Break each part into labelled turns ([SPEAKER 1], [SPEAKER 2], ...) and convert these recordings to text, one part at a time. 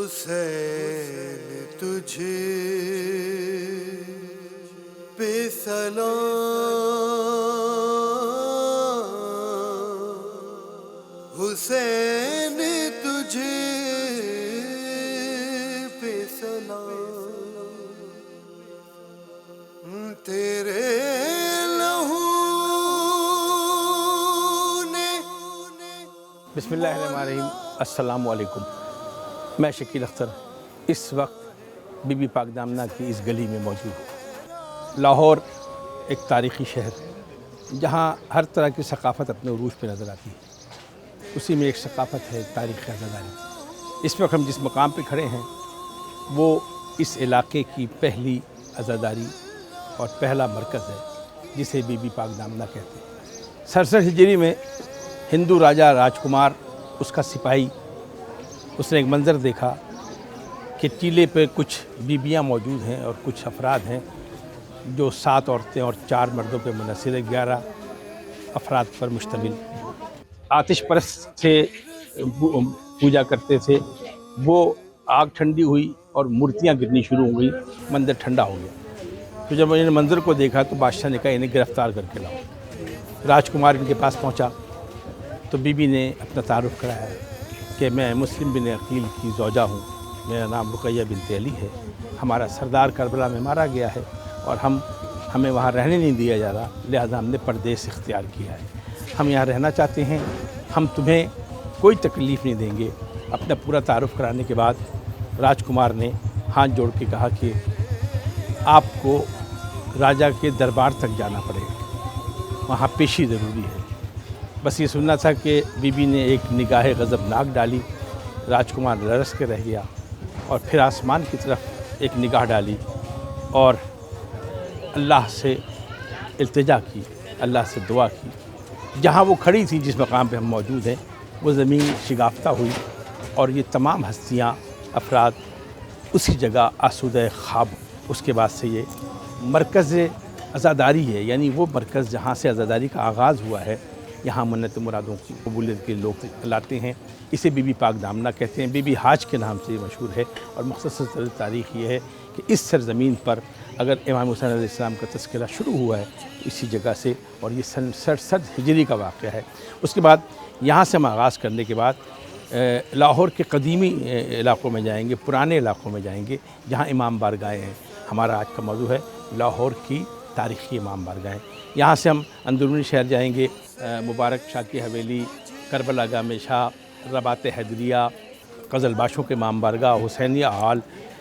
[SPEAKER 1] حسین تجھ پہ سلام، حسین تجھ پہ سلام، تیرے لہو نے۔
[SPEAKER 2] بسم اللہ الرحمن الرحیم۔ السلام علیکم۔ میں شکیل اختر اس وقت بی بی پاک دامنہ کی اس گلی میں موجود ہوں۔ لاہور ایک تاریخی شہر ہے جہاں ہر طرح کی ثقافت اپنے عروج پہ نظر آتی ہے، اسی میں ایک ثقافت ہے تاریخ عزاداری۔ اس وقت ہم جس مقام پہ کھڑے ہیں وہ اس علاقے کی پہلی عزاداری اور پہلا مرکز ہے جسے بی بی پاک دامنہ کہتے ہیں۔ 67 ہجری میں ہندو راجہ راجکمار اس کا سپاہی، اس نے ایک منظر دیکھا کہ ٹیلے پہ کچھ بیبیاں موجود ہیں اور کچھ افراد ہیں جو 7 عورتیں اور 4 مردوں پہ منحصر ہے، 11 افراد پر مشتمل آتش پرست تھے، پوجا کرتے تھے۔ وہ آگ ٹھنڈی ہوئی اور مورتیاں گرنی شروع ہو گئی، منظر ٹھنڈا ہو گیا۔ تو جب انہوں نے منظر کو دیکھا تو بادشاہ نے کہا انہیں گرفتار کر کے لاؤ۔ راجکمار ان کے پاس پہنچا تو بی بی نے اپنا تعارف کرایا کہ میں مسلم بن عقیل کی زوجہ ہوں، میرا نام رقیہ بنت علی ہے، ہمارا سردار کربلا میں مارا گیا ہے اور ہمیں وہاں رہنے نہیں دیا جا رہا، لہذا ہم نے پردیس اختیار کیا ہے، ہم یہاں رہنا چاہتے ہیں، ہم تمہیں کوئی تکلیف نہیں دیں گے۔ اپنا پورا تعارف کرانے کے بعد راجکمار نے ہاتھ جوڑ کے کہا کہ آپ کو راجہ کے دربار تک جانا پڑے گا، وہاں پیشی ضروری ہے۔ بس یہ سننا تھا کہ بی بی نے ایک نگاہ غضبناک ڈالی، راجکمار لرز کے رہ گیا اور پھر آسمان کی طرف ایک نگاہ ڈالی اور اللہ سے التجا کی، اللہ سے دعا کی۔ جہاں وہ کھڑی تھی، جس مقام پہ ہم موجود ہیں، وہ زمین شگافتہ ہوئی اور یہ تمام ہستیاں، افراد اسی جگہ آسودہ خواب۔ اس کے بعد سے یہ مرکز عزاداری ہے، یعنی وہ مرکز جہاں سے عزاداری کا آغاز ہوا ہے۔ یہاں منت مرادوں کی قبولیت کے لوگ لاتے ہیں، اسے بی بی پاک دامنہ کہتے ہیں۔ بی بی حاج کے نام سے یہ مشہور ہے اور مختصر تاریخ یہ ہے کہ اس سرزمین پر اگر امام حسین علیہ السلام کا تذکرہ شروع ہوا ہے اسی جگہ سے، اور یہ سن 67 ہجری کا واقعہ ہے۔ اس کے بعد یہاں سے ہم آغاز کرنے کے بعد لاہور کے قدیمی علاقوں میں جائیں گے، پرانے علاقوں میں جائیں گے جہاں امام بارگاہیں ہیں۔ ہمارا آج کا موضوع ہے لاہور کی تاریخی امام بارگاہیں۔ یہاں سے ہم اندرونی شہر جائیں گے، مبارک شاہ کی حویلی، کربلا گاہ شاہ، رباط حیدریہ، قزل باشوں کے امام بارگاہ، حسینیہ ہال،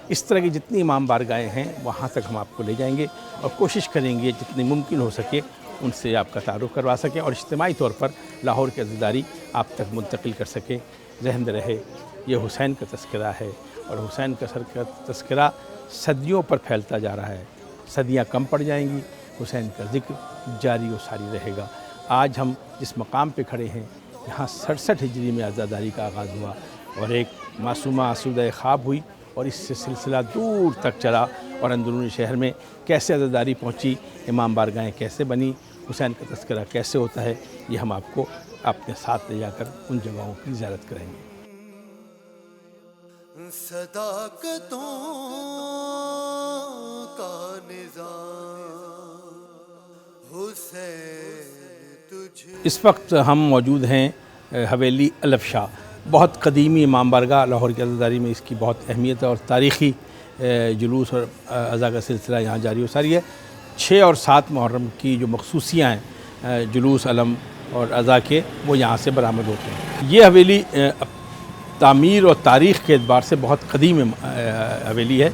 [SPEAKER 2] اس طرح کی جتنی امام بارگاہیں ہیں وہاں تک ہم آپ کو لے جائیں گے اور کوشش کریں گے جتنی ممکن ہو سکے ان سے آپ کا تعارف کروا سکیں اور اجتماعی طور پر لاہور کی عزاداری آپ تک منتقل کر سکیں۔ ذہن رہے یہ حسین کا تذکرہ ہے اور حسین کا تذکرہ صدیوں پر پھیلتا جا رہا ہے، صدیاں کم پڑ جائیں گی، حسین کا ذکر جاری و ساری رہے گا۔ آج ہم جس مقام پہ کھڑے ہیں یہاں 67 ہجری میں عزاداری کا آغاز ہوا اور ایک معصومہ آسودہ خواب ہوئی اور اس سے سلسلہ دور تک چلا، اور اندرونی شہر میں کیسے عزاداری پہنچی، امام بارگاہیں کیسے بنی، حسین کا تذکرہ کیسے ہوتا ہے، یہ ہم آپ کو اپنے ساتھ لے جا کر ان جگہوں کی زیارت کریں گے۔
[SPEAKER 1] صداقتوں کا نظام حسین تجھ۔
[SPEAKER 2] اس وقت ہم موجود ہیں حویلی الف شاہ، بہت قدیمی امام بارگاہ۔ لاہور کی عزاداری میں اس کی بہت اہمیت ہے اور تاریخی جلوس اور عزا کا سلسلہ یہاں جاری و ساری ہے۔ 6 اور 7 محرم کی جو مخصوصیاں ہیں جلوس علم اور عزا کے، وہ یہاں سے برآمد ہوتے ہیں۔ یہ حویلی تعمیر اور تاریخ کے اعتبار سے بہت قدیم حویلی ہے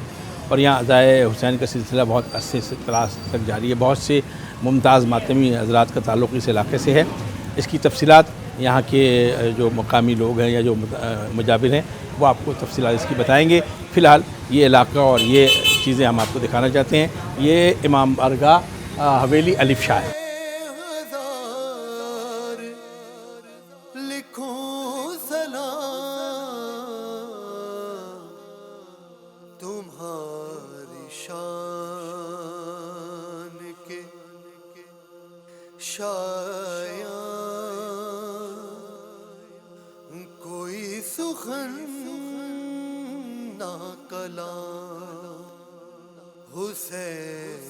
[SPEAKER 2] اور یہاں عزائے حسین کا سلسلہ بہت عرصے سے تک جاری ہے۔ بہت سے ممتاز ماتمی حضرات کا تعلق اس علاقے سے ہے۔ اس کی تفصیلات یہاں کے جو مقامی لوگ ہیں یا جو مجابر ہیں وہ آپ کو تفصیلات اس کی بتائیں گے۔ فی الحال یہ علاقہ اور یہ چیزیں ہم آپ کو دکھانا چاہتے ہیں۔ یہ امام بارگاہ حویلی الف شاہ ہے۔
[SPEAKER 1] لکھوں سلام تمہاری شان کے شایان، کوئی سخن نا کلام حسین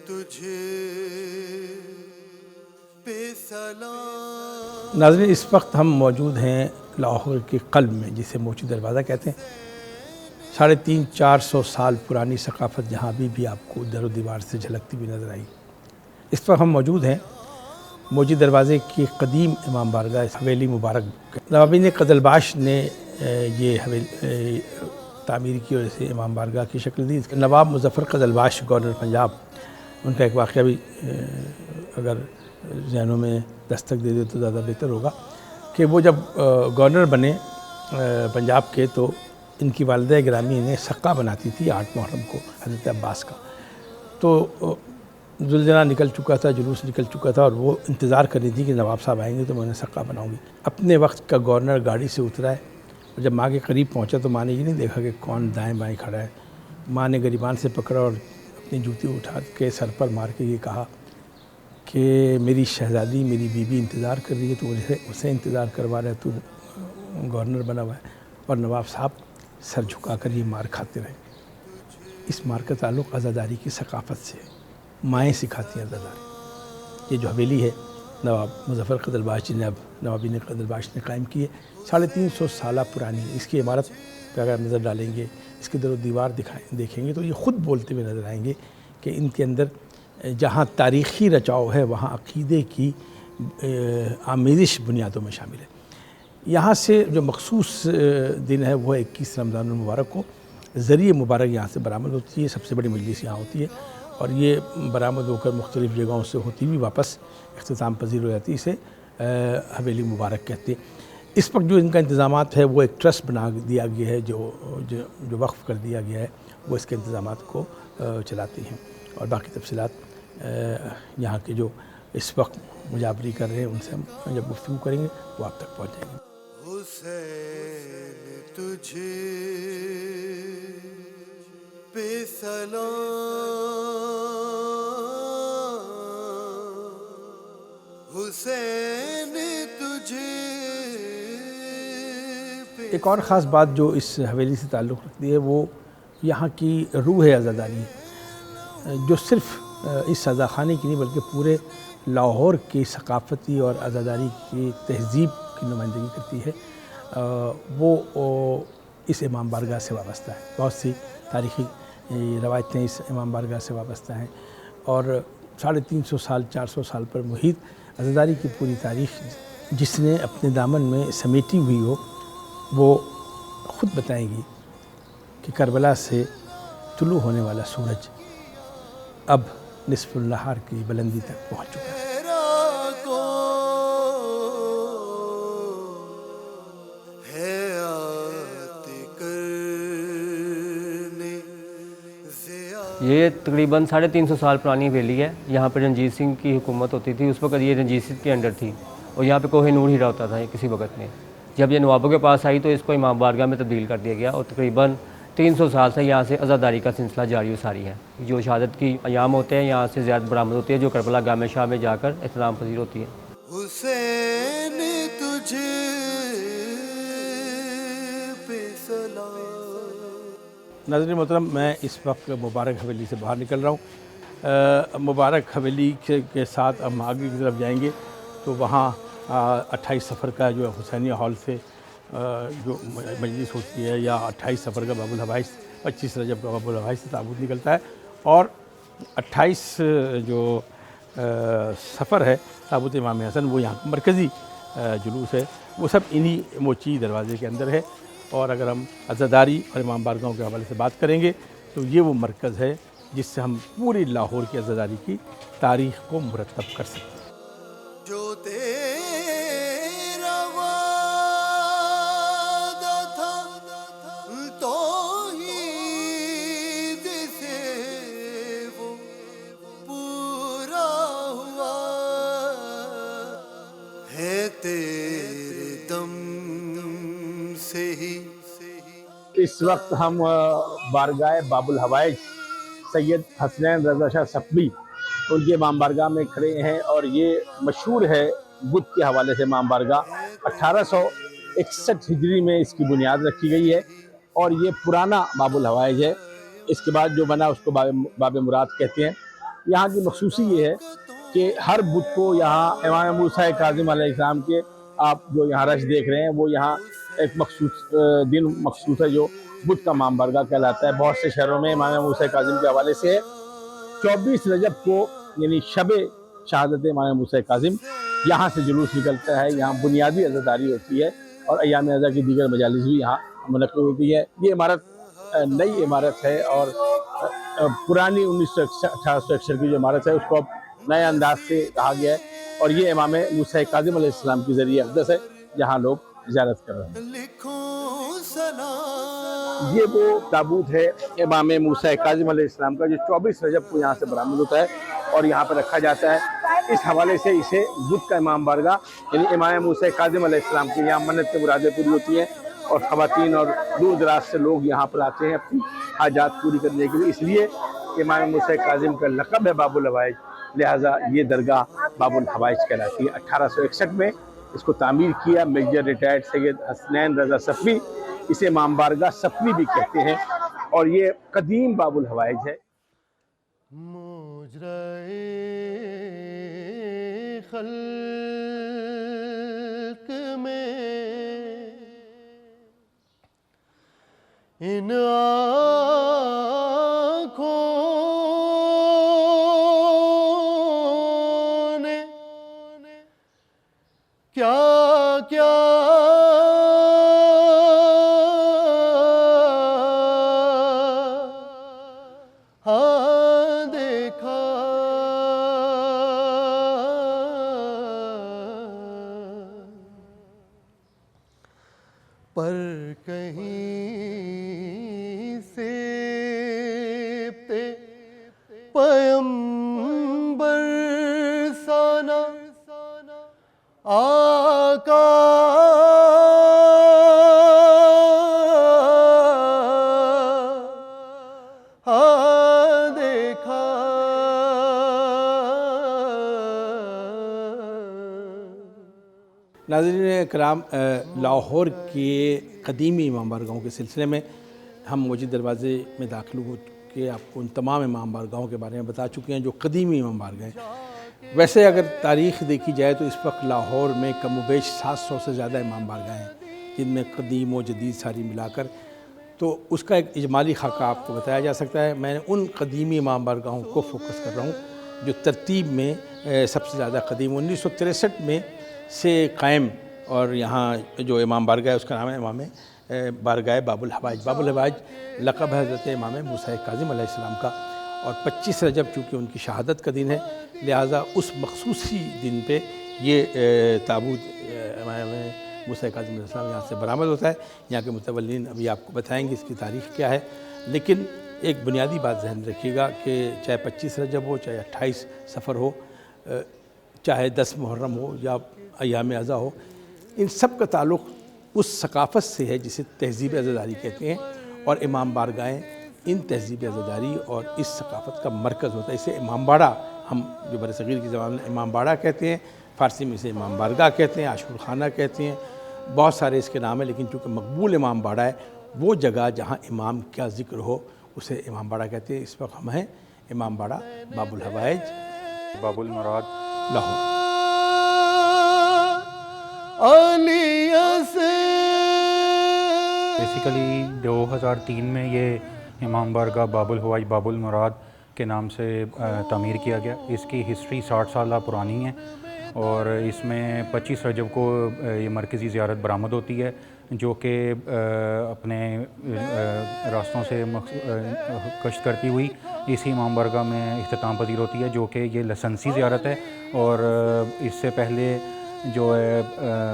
[SPEAKER 1] تجھ پہ سلام.
[SPEAKER 2] ناظرین، اس وقت ہم موجود ہیں لاہور کے قلب میں، جسے موچی دروازہ کہتے ہیں. 350-400 سال پرانی ثقافت جہاں بھی آپ کو در و دیوار سے جھلکتی ہوئی نظر آئی. اس وقت ہم موجود ہیں موچی دروازے کی قدیم امام بارگاہ حویلی مبارک. نوابین قزلباش نے یہ حویلی تعمیر کی اور اسے امام بارگاہ کی شکل دی. نواب مظفر قزلباش گورنر پنجاب، ان کا ایک واقعہ بھی اگر ذہنوں میں دستک دے دے تو زیادہ بہتر ہوگا کہ وہ جب گورنر بنے پنجاب کے تو ان کی والدہ گرامی انہیں سقہ بناتی تھی 8 محرم کو حضرت عباس کا. تو زلزلہ نکل چکا تھا، جلوس نکل چکا تھا، اور وہ انتظار کر رہی تھی کہ نواب صاحب آئیں گے تو میں انہیں سقہ بناؤں گی. اپنے وقت کا گورنر گاڑی سے اترا ہے اور جب ماں کے قریب پہنچا تو ماں نے یہ نہیں دیکھا کہ کون دائیں بائیں کھڑا ہے. ماں نے گریبان سے پکڑا اور اپنی جوتی اٹھا کے سر پر مار کے یہ کہا کہ میری شہزادی، میری بیوی انتظار کر رہی ہے، تو اسے انتظار کروا رہا ہے، تو گورنر بنا ہوا ہے. اور نواب صاحب سر جھکا کر یہ مار کھاتے رہے. اس مار کا تعلق عزاداری کی ثقافت سے ہے. مائیں سکھاتی ہیں عزاداری. یہ جو حویلی ہے نواب مظفر قزلباش جی نے اب نوابین قزلباش نے قائم کی ہے، 350 سالہ پرانی ہے. اس کی عمارت پہ اگر نظر ڈالیں گے، اس کے در و دیوار دیکھیں گے تو یہ خود بولتے ہوئے نظر آئیں گے کہ ان کے اندر جہاں تاریخی رچاؤ ہے وہاں عقیدے کی آمیزش بنیادوں میں شامل ہے. یہاں سے جو مخصوص دن ہے وہ 21 رمضان المبارک کو ذریعہ مبارک یہاں سے برآمد ہوتی ہے. سب سے بڑی مجلس یہاں ہوتی ہے اور یہ برآمد ہو کر مختلف جگہوں سے ہوتی ہوئی واپس اختتام پذیر ہو جاتی ہے. اسے حویلی مبارک کہتے ہیں. اس وقت جو ان کا انتظامات ہے وہ ایک ٹرسٹ بنا دیا گیا ہے، جو وقف کر دیا گیا ہے، وہ اس کے انتظامات کو چلاتے ہیں. اور باقی تفصیلات یہاں کے جو اس وقت مجابری کر رہے ہیں ان سے ہم جب گفتگو کریں گے وہ آپ تک پہنچ جائیں گے.
[SPEAKER 1] حسین تجھ پہ سلام حسین تجھ پہ.
[SPEAKER 2] ایک اور خاص بات جو اس حویلی سے تعلق رکھتی ہے وہ یہاں کی روح عزاداری ہے، جو صرف اس عزا خانے کی نہیں بلکہ پورے لاہور کی ثقافتی اور عزاداری کی تہذیب کی نمائندگی کرتی ہے. وہ اس امام بارگاہ سے وابستہ ہے. بہت سی تاریخی روایتیں اس امام بارگاہ سے وابستہ ہیں اور 350 سال 400 سال پر محیط عزاداری کی پوری تاریخ جس نے اپنے دامن میں سمیٹی ہوئی ہو وہ خود بتائیں گی کہ کربلا سے طلوع ہونے والا سورج اب نصف النہار کی بلندی تک پہنچ چکا ہے.
[SPEAKER 3] یہ تقریباً 350 سال پرانی حویلی ہے. یہاں پہ رنجیت سنگھ کی حکومت ہوتی تھی. اس وقت یہ رنجیت سنگھ کے انڈر تھی اور یہاں پہ کوہ نور ہیرا ہوتا تھا کسی وقت میں. جب یہ نوابوں کے پاس آئی تو اس کو امام بارگاہ میں تبدیل کر دیا گیا اور تقریباً 300 سال سے یہاں سے عزاداری کا سلسلہ جاری و ساری ہے. جو شہادت کی ایام ہوتے ہیں یہاں سے زیادت برآمد ہوتی ہے جو کربلا گام شاہ میں جا کر اختتام پذیر ہوتی ہے.
[SPEAKER 1] حسین تجھ پہ سلام.
[SPEAKER 2] ناظرین محترم، میں اس وقت مبارک حویلی سے باہر نکل رہا ہوں. مبارک حویلی کے ساتھ ہم آگے کی طرف جائیں گے تو وہاں 28 سفر کا جو حسینیہ ہال سے جو مجلس ہوتی ہے یا 28 سفر کا باب الحوائج، 25 رجب کا باب الحوائج سے تابوت نکلتا ہے اور 28 جو سفر ہے تابوت امام حسن وہ یہاں کا مرکزی جلوس ہے. وہ سب انہی موچی دروازے کے اندر ہے. اور اگر ہم عزاداری اور امام بارگاہوں کے حوالے سے بات کریں گے تو یہ وہ مرکز ہے جس سے ہم پوری لاہور کی عزاداری کی تاریخ کو مرتب کر سکتے ہیں.
[SPEAKER 1] جو تیرا وعدہ تھا توحید سے وہ پورا ہوا ہے تیرے دم سے ہی.
[SPEAKER 2] اس وقت ہم بارگاہ باب الحوائج سید حسنین رضا شاہ صفوی ان کے امام بارگاہ میں کھڑے ہیں اور یہ مشہور ہے بدھ کے حوالے سے امام بارگاہ. 1861 ہجری میں اس کی بنیاد رکھی گئی ہے اور یہ پرانا باب الحوائج ہے. اس کے بعد جو بنا اس کو باب مراد کہتے ہیں. یہاں کی مخصوصی یہ ہے کہ ہر بت کو یہاں امام موسیٰ کاظم علیہ السلام کے آپ جو یہاں رش دیکھ رہے ہیں وہ یہاں ایک مخصوص دن مخصوص ہے جو بت کا امام بارگاہ کہلاتا ہے. بہت سے شہروں میں امام موسیٰ کاظم کے حوالے سے 24 رجب کو یعنی شب شہادت امام موسیٰ کاظم یہاں سے جلوس نکلتا ہے. یہااں بنیادی عزاداری ہوتی ہے اور ایام عزا کی دیگر مجالس بھی یہاں منعقد ہوتی ہے. یہ عمارت نئی عمارت ہے اور پرانی 1861 کی جو عمارت ہے اس کو اب نئے انداز سے کہا گیا ہے اور یہ امام موسیٰ کاظم علیہ السلام کی ذریعہ اقدس ہے جہاں لوگ زیارت کر رہے ہیں.
[SPEAKER 1] لکھوں سلام
[SPEAKER 2] یہ وہ تابوت ہے امام موسیٰ کاظم علیہ السلام کا جو 24 رجب کو یہاں سے برآمد ہوتا ہے اور یہاں پہ رکھا جاتا ہے. اس حوالے سے اسے بت کا امام بارگاہ یعنی امام موسیٰ کاظم علیہ السلام کی یہاں منت کے مرادیں پوری ہوتی ہیں اور خواتین اور دور دراز سے لوگ یہاں پر آتے ہیں اپنی حاجات پوری کرنے کے لیے. اس لیے امام موسیٰ کاظم کا لقب ہے باب الحوائج، لہٰذا یہ درگاہ باب الحوائج کہلاتی ہے. 1861 میں اس کو تعمیر کیا میجر ریٹائرڈ سید حسنین رضا صفوی. اسے امام بارگاہ صفوی بھی کہتے ہیں اور یہ قدیم باب الحوائج ہے.
[SPEAKER 1] مجرائے خلق میں ان آنکھوں نے کیا کیا ہاں دیکھا پر کہیں سے پیمبر سانا آقا دیکھا.
[SPEAKER 2] ناظرین کرام، لاہور کے قدیمی امام بارگاہوں کے سلسلے میں ہم موجود دروازے میں داخل ہو کے آپ کو ان تمام امام بارگاہوں کے بارے میں بتا چکے ہیں جو قدیمی امام بارگاہ ہیں. ویسے اگر تاریخ دیکھی جائے تو اس وقت لاہور میں کم و بیش 700 سے زیادہ امام بارگاہ ہیں جن میں قدیم و جدید ساری ملا کر، تو اس کا ایک اجمالی خاکہ آپ کو بتایا جا سکتا ہے. میں نے ان قدیمی امام بارگاہوں کو فوکس کر رہا ہوں جو ترتیب میں سب سے زیادہ قدیم 1963 میں سے قائم، اور یہاں جو امام بارگاہ ہے اس کا نام ہے امام بارگاہ باب الحوائج. باب الحوائج لقب ہے حضرت امام موسیٰ کاظم علیہ السلام کا، اور 25 رجب چونکہ ان کی شہادت کا دن ہے لہٰذا اس مخصوصی دن پہ یہ تابوت امام موسیٰ کاظم علیہ السلام یہاں سے برآمد ہوتا ہے. یہاں کے متولین ابھی آپ کو بتائیں گے اس کی تاریخ کیا ہے، لیکن ایک بنیادی بات ذہن رکھیے گا کہ چاہے 25 رجب ہو، چاہے 28 صفر ہو، چاہے 10 محرم ہو یا ایام عزا ہو، ان سب کا تعلق اس ثقافت سے ہے جسے تہذیب عزاداری کہتے ہیں، اور امام بارگاہیں ان تہذیب عزاداری اور اس ثقافت کا مرکز ہوتا ہے. اسے امام باڑہ ہم جو برصغیر کی زبان میں امام باڑہ کہتے ہیں، فارسی میں اسے امام بارگاہ کہتے ہیں، عاشور خانہ کہتے ہیں، بہت سارے اس کے نام ہیں، لیکن چونکہ مقبول امام باڑہ ہے وہ جگہ جہاں امام کا ذکر ہو اسے امام باڑہ کہتے ہیں. اس وقت ہم ہیں امام باڑہ باب الحوائج
[SPEAKER 4] باب المراد
[SPEAKER 2] لاہور.
[SPEAKER 4] بیسیکلی 2003 میں یہ امام بارگاہ باب الحوائج باب المراد کے نام سے تعمیر کیا گیا. اس کی ہسٹری 60 سالہ پرانی ہے اور اس میں 25 رجب کو یہ مرکزی زیارت برآمد ہوتی ہے جو کہ اپنے راستوں سے کشت کرتی ہوئی اسی امام بارگاہ میں اختتام پذیر ہوتی ہے، جو کہ یہ لائسنسی زیارت ہے. اور اس سے پہلے جو ہے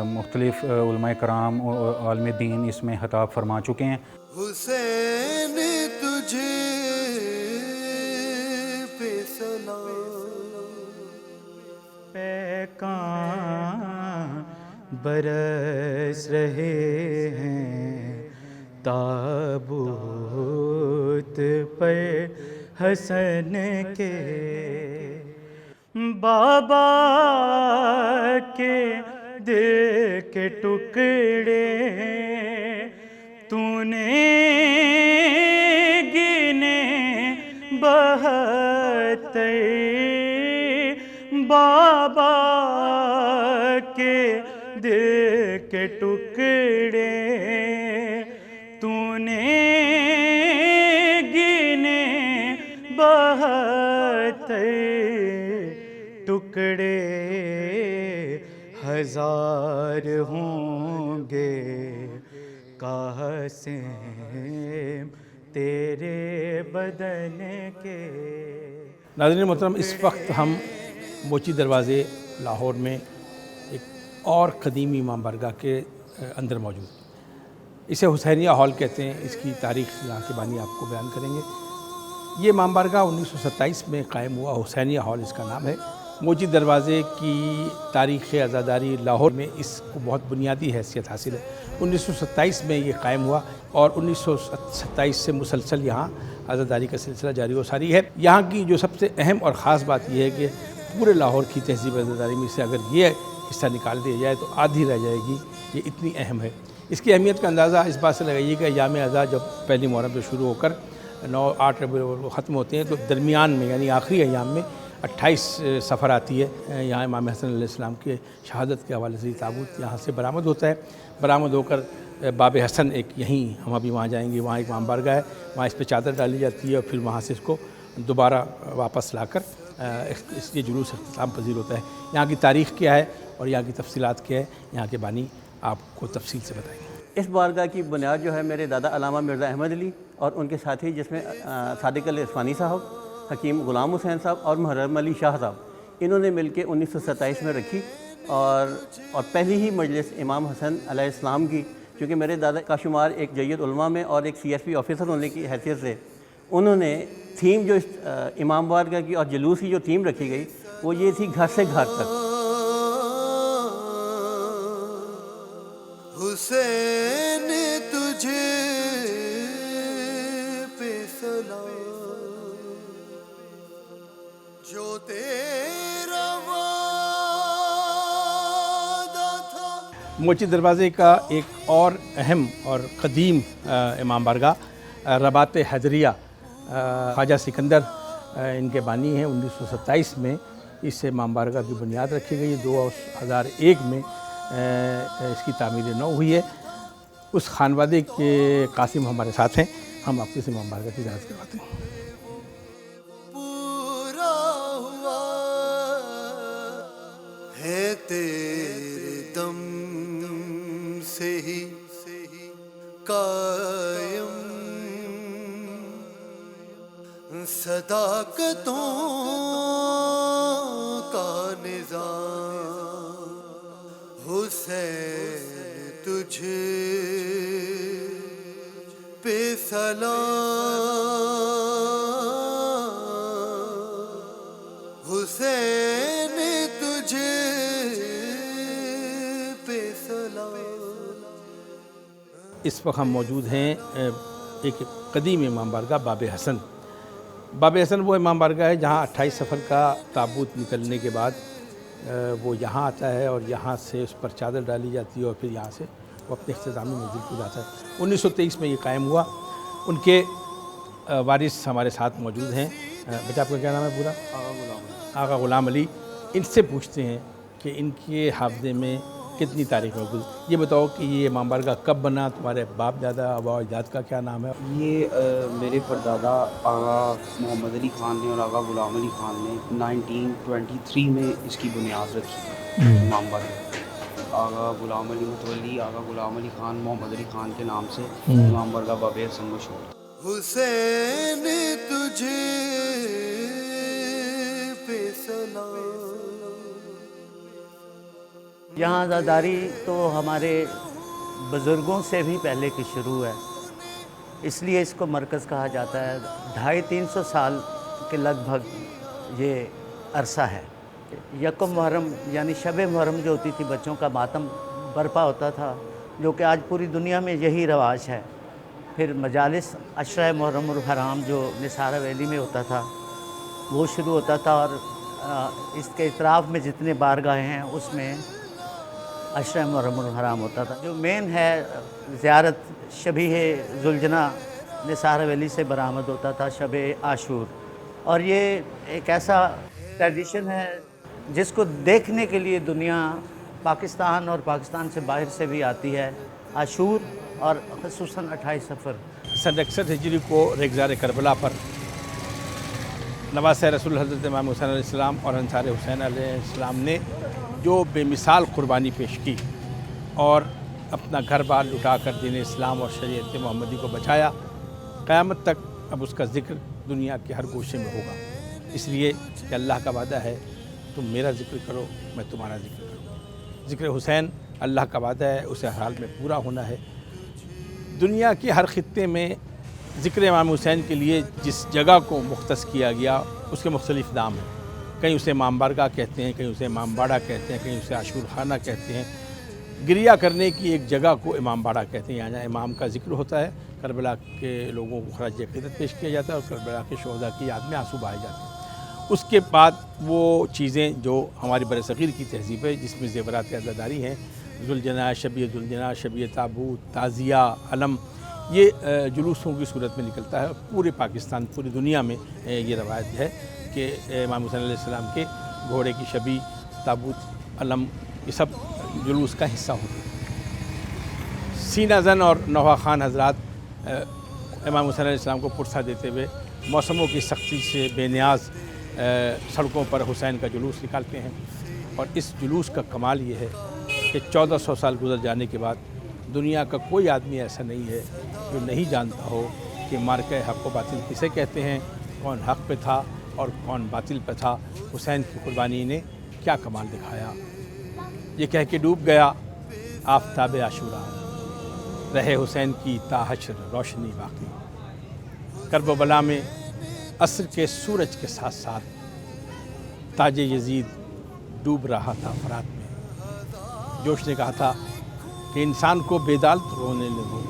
[SPEAKER 4] مختلف علماء کرام اور عالم دین اس میں خطاب فرما چکے ہیں.
[SPEAKER 1] حسین تجھے پہ سلام
[SPEAKER 5] پیکان برس رہے ہیں تابوت پر حسن کے، بابا کے دل کے ٹکڑے تو نے بابا کے دل کے ٹکڑے تو نے گنے 72 ٹکڑے ہزار ہوں گے قاسم تیرے بدن کے.
[SPEAKER 2] ناظرین محترم، اس وقت ہم موچی دروازے لاہور میں ایک اور قدیم امام بارگاہ کے اندر موجود ہیں. اسے حسینیہ ہال کہتے ہیں. اس کی تاریخ یہاں کے بانی آپ کو بیان کریں گے. یہ امام بارگاہ 1927 میں قائم ہوا. حسینیہ ہال اس کا نام ہے. موچی دروازے کی تاریخ عزاداری لاہور میں اس کو بہت بنیادی حیثیت حاصل ہے. 1927 میں یہ قائم ہوا اور 1927 سے مسلسل یہاں عزاداری کا سلسلہ جاری و ساری ہے. یہاں کی جو سب سے اہم اور خاص بات یہ ہے کہ پورے لاہور کی تہذیب عزاداری میں سے اگر یہ حصہ نکال دیا جائے تو آدھی رہ جائے گی. یہ اتنی اہم ہے. اس کی اہمیت کا اندازہ اس بات سے لگائیے کہ ایام عزا جب پہلی محرم سے شروع ہو کر 9-8 ربیع الاول ختم ہوتے ہیں تو درمیان میں یعنی آخری ایام میں 28 صفر آتی ہے. یہاں امام حسن علیہ السلام کے شہادت کے حوالے سے یہ تابوت یہاں سے برآمد ہوتا ہے. برآمد ہو کر باب حسن ایک یہیں ہم ابھی وہاں جائیں گے. وہاں ایک امام بارگاہ ہے. وہاں اس پہ چادر ڈالی جاتی ہے اور پھر وہاں سے اس کو دوبارہ واپس لا کر اس کے جلوس اختتام پذیر ہوتا ہے. یہاں کی تاریخ کیا ہے اور یہاں کی تفصیلات کیا ہے یہاں کے بانی آپ کو تفصیل سے بتائیں گے.
[SPEAKER 6] اس بارگاہ کی بنیاد جو ہے میرے دادا علامہ مرزا احمد علی اور ان کے ساتھی جس میں صادق علی عثمانی صاحب، حکیم غلام حسین صاحب اور محرم علی شاہ صاحب، انہوں نے مل کے 1927 میں رکھی. اور پہلی ہی مجلس امام حسن علیہ السلام کی، چونکہ میرے دادا کا شمار ایک جید علماء میں اور ایک CSP آفیسر ہونے کی حیثیت سے انہوں نے تھیم جو امام بارگاہ کی اور جلوس کی جو تھیم رکھی گئی وہ یہ تھی گھر سے گھر تک.
[SPEAKER 1] حسین تجھے پہ سلام جو تیرا وعدہ تھا.
[SPEAKER 2] موچی دروازے کا ایک اور اہم اور قدیم امام بارگاہ رباط حیدریہ خواجہ سکندر ان کے بانی ہیں. 1927 میں اس امام بارگاہ کی بنیاد رکھی گئی. 2001 میں اس کی تعمیر نو ہوئی ہے. اس خانوادے کے قاسم ہمارے ساتھ ہیں. ہم آپ کو اس امام بارگاہ کی زیارت کرواتے ہیں.
[SPEAKER 1] پورا ہوا ہے تیرے دم سے ہی قائم صداقتوں کا نظام. حسین تجھے پہ سلام حسین تجھے پہ سلام.
[SPEAKER 2] اس وقت ہم موجود ہیں ایک قدیم امام بارگاہ باب حسن. باب حسن وہ امام بارگاہ ہے جہاں 28 صفر کا تابوت نکلنے کے بعد وہ یہاں آتا ہے اور یہاں سے اس پر چادر ڈالی جاتی ہے اور پھر یہاں سے وہ اپنے اختتامی منزل کو جاتا ہے. 1923 میں یہ قائم ہوا. ان کے وارث ہمارے ساتھ موجود ہیں. بیٹا آپ کا کیا نام ہے پورا؟ آغا غلام علی. ان سے پوچھتے ہیں کہ ان کے حافظے میں کتنی تاریخ موجود. یہ بتاؤ کہ یہ امام بارگاہ کب بنا؟ تمہارے باپ دادا آبا و اجداد کا کیا نام ہے؟
[SPEAKER 7] یہ میرے پردادا آغا محمد علی خان نے اور آغا غلام علی خان نے 1923 میں اس کی بنیاد رکھی امام بارگاہ. آغا غلام علی متولی، آغا غلام علی خان، محمد علی خان کے نام سے امام بارگاہ باب حسن مشہور.
[SPEAKER 1] حسین تجھے پہ سلام.
[SPEAKER 8] یہاں عزاداری تو ہمارے بزرگوں سے بھی پہلے کی شروع ہے، اس لیے اس کو مرکز کہا جاتا ہے. 250-300 سال کے لگ بھگ یہ عرصہ ہے. یکم محرم یعنی شب محرم جو ہوتی تھی بچوں کا ماتم برپا ہوتا تھا، جو کہ آج پوری دنیا میں یہی رواج ہے. پھر مجالس عشرہ محرم الحرام جو نثار حویلی میں ہوتا تھا وہ شروع ہوتا تھا، اور اس کے اطراف میں جتنے بارگاہیں ہیں اس میں عشرہ محرم الحرام ہوتا تھا. جو مین ہے زیارت شبیہ ذوالجناح نثار حویلی سے برآمد ہوتا تھا شب عاشور. اور یہ ایک ایسا ٹریڈیشن ہے جس کو دیکھنے کے لیے دنیا پاکستان اور پاکستان سے باہر سے بھی آتی ہے. عاشور اور خصوصاً 28 صفر.
[SPEAKER 2] سن 61 ہجری کو ریگزار کربلا پر نواسۂ رسول حضرت امام حسین علیہ السلام اور انصار حسین علیہ السلام نے جو بے مثال قربانی پیش کی اور اپنا گھر بار لٹا کر دین اسلام اور شریعت محمدی کو بچایا، قیامت تک اب اس کا ذکر دنیا کے ہر گوشے میں ہوگا. اس لیے کہ اللہ کا وعدہ ہے تم میرا ذکر کرو میں تمہارا ذکر کروں. ذکر حسین اللہ کا وعدہ ہے، اسے ہر حال میں پورا ہونا ہے. دنیا کے ہر خطے میں ذکر امام حسین کے لیے جس جگہ کو مختص کیا گیا اس کے مختلف نام ہیں. کہیں اسے امام بارگاہ کہتے ہیں، کہیں اسے امام باڑہ کہتے ہیں، کہیں اسے عاشور خانہ کہتے ہیں. گریہ کرنے کی ایک جگہ کو امام باڑہ کہتے ہیں، یہاں جہاں امام کا ذکر ہوتا ہے، کربلا کے لوگوں کو خراج عقیدت پیش کیا جاتا ہے اور کربلا کے شہداء کی یاد میں آنسو بہائے جاتے ہیں. اس کے بعد وہ چیزیں جو ہماری برصغیر کی تہذیب ہے جس میں زیورات عزاداری ہیں، ذوالجناح، شبیہ ذوالجناح، شبیہ تابوت، تعزیہ، علم، یہ جلوسوں کی صورت میں نکلتا ہے. پورے پاکستان، پوری دنیا میں یہ روایت ہے کہ امام حسین علیہ السلام کے گھوڑے کی شبی، تابوت، علم، یہ سب جلوس کا حصہ ہوتے ہیں. سینہ زن اور نوحہ خان حضرات امام حسین علیہ السلام کو پرسہ دیتے ہوئے موسموں کی سختی سے بے نیاز سڑکوں پر حسین کا جلوس نکالتے ہیں. اور اس جلوس کا کمال یہ ہے کہ 1400 سال گزر جانے کے بعد دنیا کا کوئی آدمی ایسا نہیں ہے جو نہیں جانتا ہو کہ مارکہ حق و باطل کسے کہتے ہیں، کون حق پہ تھا اور کون باطل پہ تھا. حسین کی قربانی نے کیا کمال دکھایا. یہ کہہ کے ڈوب گیا آفتاب عاشورہ، رہے حسین کی تا حشر روشنی باقی. کرب و بلا میں عصر کے سورج کے ساتھ ساتھ تاج یزید ڈوب رہا تھا فرات میں. جوش نے کہا تھا کہ انسان کو بیدار تو ہونے دو،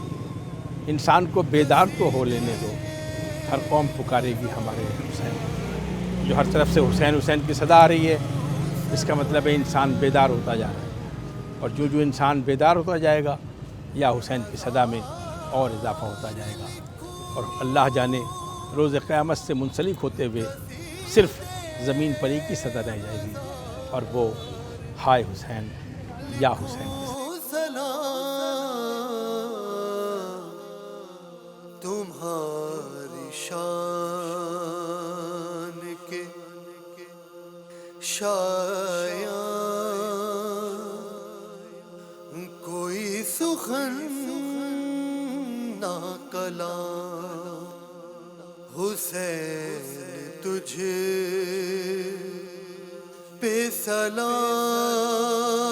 [SPEAKER 2] انسان کو بیدار تو ہو لینے دو، ہر قوم پکارے گی ہمارے حسین. جو ہر طرف سے حسین حسین کی صدا آ رہی ہے، اس کا مطلب ہے انسان بیدار ہوتا جا رہا ہے. اور جو انسان بیدار ہوتا جائے گا یا حسین کی صدا میں اور اضافہ ہوتا جائے گا. اور اللہ جانے روز قیامت سے منسلک ہوتے ہوئے صرف زمین پر ایک ہی صدا رہ جائے گی، اور وہ ہائے حسین یا حسین.
[SPEAKER 1] تمہاری شان کے شایان کوئی سخن نہ کلام. حسین تجھے پہ سلام.